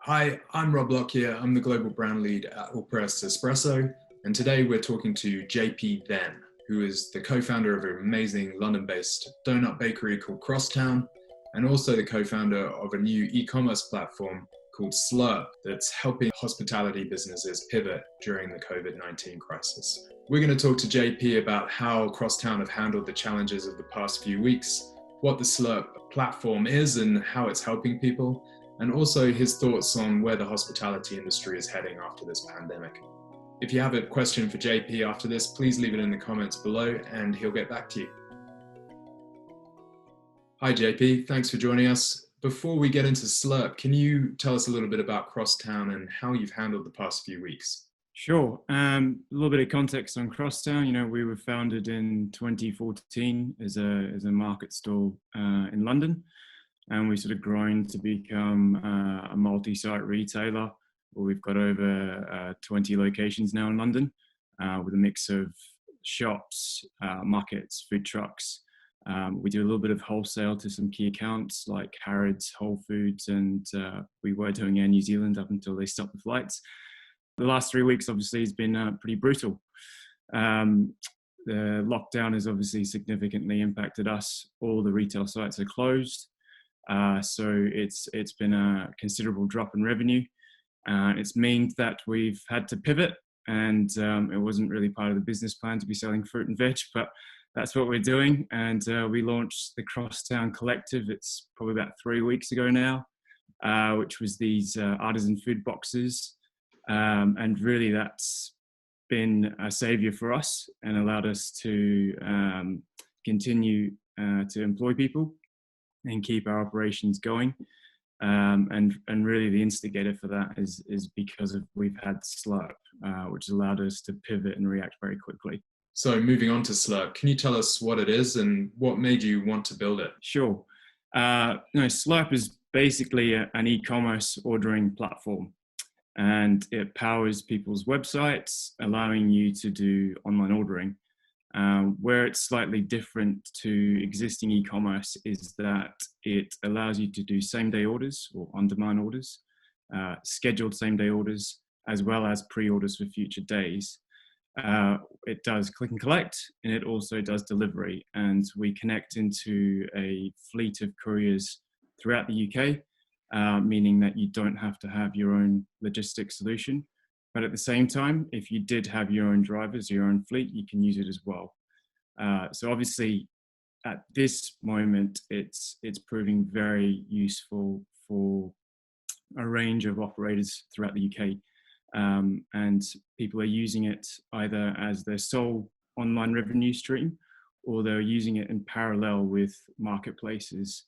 Hi, I'm Rob Lockyer. I'm the Global Brand Lead at Allpress Espresso, and today we're talking to JP Then, who is the co-founder of an amazing London-based donut bakery called Crosstown, and also the co-founder of a new e-commerce platform called Slur that's helping hospitality businesses pivot during the COVID-19 crisis. We're going to talk to JP about how Crosstown have handled the challenges of the past few weeks, what the Slerp platform is and how it's helping people, and also his thoughts on where the hospitality industry is heading after this pandemic. If you have a question for JP after this, please leave it in the comments below and he'll get back to you. Hi JP, thanks for joining us. Before we get into Slurp, can you tell us a little bit about Crosstown and how you've handled the past few weeks? Sure. A little bit of context on Crosstown. We were founded in 2014 as a market stall in London, and we sort of grown to become a multi-site retailer where we've got over 20 locations now in London, with a mix of shops, markets, food trucks. We do a little bit of wholesale to some key accounts like Harrods, Whole Foods, and we were doing Air New Zealand up until they stopped the flights. The last 3 weeks obviously has been pretty brutal. The lockdown has obviously significantly impacted us. All the retail sites are closed. So it's been a considerable drop in revenue. It's meant that we've had to pivot, and it wasn't really part of the business plan to be selling fruit and veg, but that's what we're doing. And we launched the Crosstown Collective. It's probably about 3 weeks ago now, which was these artisan food boxes. And really that's been a savior for us and allowed us to continue to employ people and keep our operations going. And really the instigator for that is because we've had Slerp, which allowed us to pivot and react very quickly. So moving on to Slurp, can you tell us what it is and what made you want to build it? Sure. Slurp is basically an e-commerce ordering platform, and it powers people's websites, allowing you to do online ordering. Where it's slightly different to existing e-commerce is that it allows you to do same-day orders or on-demand orders, scheduled same-day orders, as well as pre-orders for future days. It does click and collect, and it also does delivery. And we connect into a fleet of couriers throughout the UK, meaning that you don't have to have your own logistics solution. But at the same time, if you did have your own drivers, your own fleet, you can use it as well. So obviously, at this moment, it's proving very useful for a range of operators throughout the UK. And people are using it either as their sole online revenue stream, or they're using it in parallel with marketplaces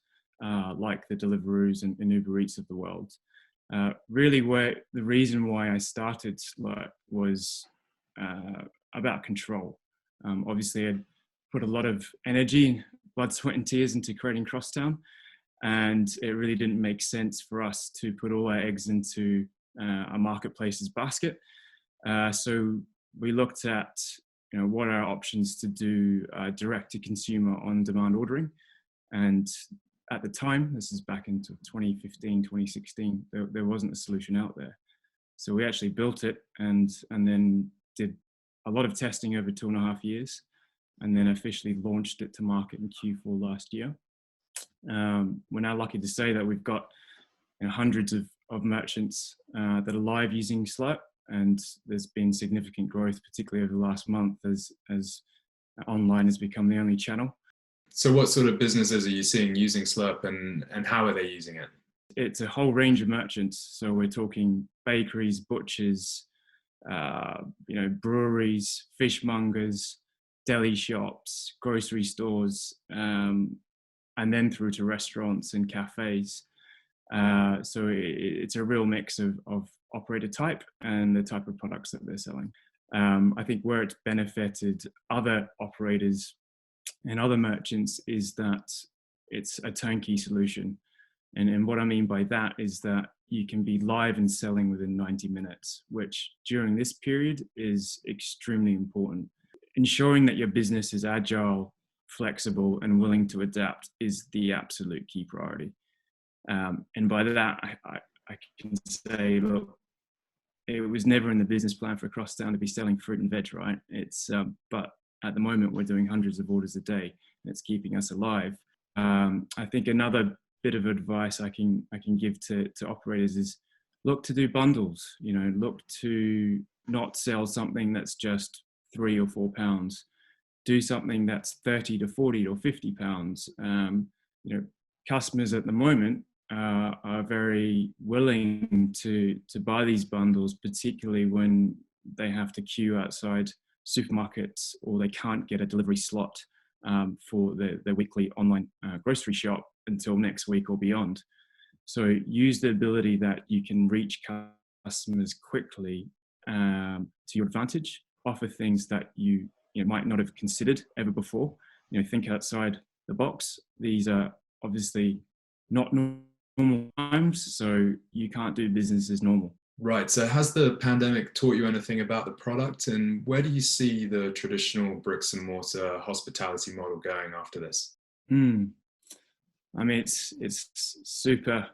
like the Deliveroos and Uber Eats of the world. Really, the reason why I started Slur was about control. Obviously, I put a lot of energy, blood, sweat, and tears into creating Crosstown, and it really didn't make sense for us to put all our eggs into a marketplace's basket. So we looked at what are our options to do direct-to-consumer on-demand ordering, and at the time, this is back into 2015, 2016, there wasn't a solution out there. So we actually built it and then did a lot of testing over 2.5 years, and then officially launched it to market in Q4 last year. We're now lucky to say that we've got hundreds of merchants that are live using Slurp, and there's been significant growth, particularly over the last month as online has become the only channel. So what sort of businesses are you seeing using Slurp and how are they using it? It's a whole range of merchants. So we're talking bakeries, butchers, breweries, fishmongers, deli shops, grocery stores, and then through to restaurants and cafes. So it's a real mix of operator type and the type of products that they're selling. I think where it's benefited other operators and other merchants is that it's a turnkey solution. And what I mean by that is that you can be live and selling within 90 minutes, which during this period is extremely important. Ensuring that your business is agile, flexible, and willing to adapt is the absolute key priority. And by that, I can say, look, it was never in the business plan for Crosstown to be selling fruit and veg, right? But at the moment we're doing hundreds of orders a day, and it's keeping us alive. I think another bit of advice I can give to operators is look to do bundles. Look to not sell something that's just £3 or £4. Do something that's 30 to 40 or £50. Customers at the moment are very willing to buy these bundles, particularly when they have to queue outside supermarkets or they can't get a delivery slot for their weekly online grocery shop until next week or beyond. So use the ability that you can reach customers quickly to your advantage. Offer things that you might not have considered ever before. Think outside the box. These are obviously not normal times, so you can't do business as normal. Right. So has the pandemic taught you anything about the product, and where do you see the traditional bricks and mortar hospitality model going after this? I mean, it's super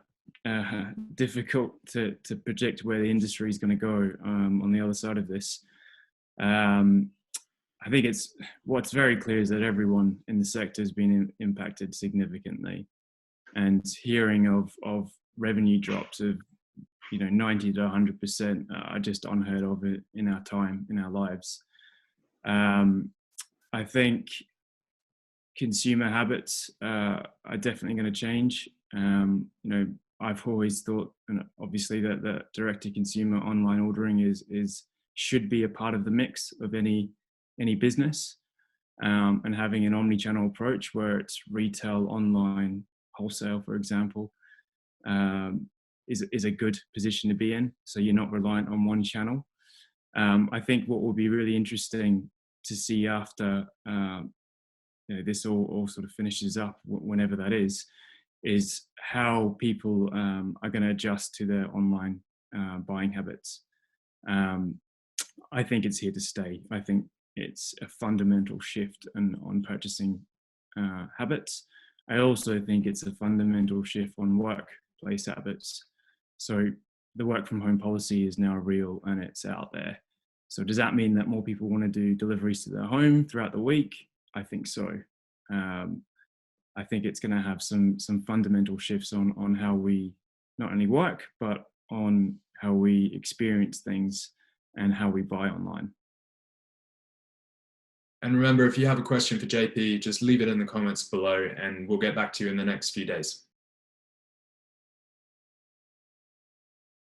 difficult to predict where the industry is going to go on the other side of this. I think what's very clear is that everyone in the sector has been impacted significantly, and hearing of revenue drops of 90 to 100% are just unheard of in our time, in our lives. I think consumer habits are definitely going to change. I've always thought, and obviously, that the direct-to-consumer online ordering should be a part of the mix of any business, and having an omni-channel approach where it's retail, online, wholesale, for example, is a good position to be in. So you're not reliant on one channel. I think what will be really interesting to see after this all sort of finishes up, whenever that is how people are going to adjust to their online buying habits. I think it's here to stay. I think it's a fundamental shift on purchasing habits. I also think it's a fundamental shift on workplace habits. So the work from home policy is now real and it's out there. So does that mean that more people want to do deliveries to their home throughout the week? I think so. I think it's going to have some fundamental shifts on how we not only work, but on how we experience things and how we buy online. And remember, if you have a question for JP, just leave it in the comments below and we'll get back to you in the next few days.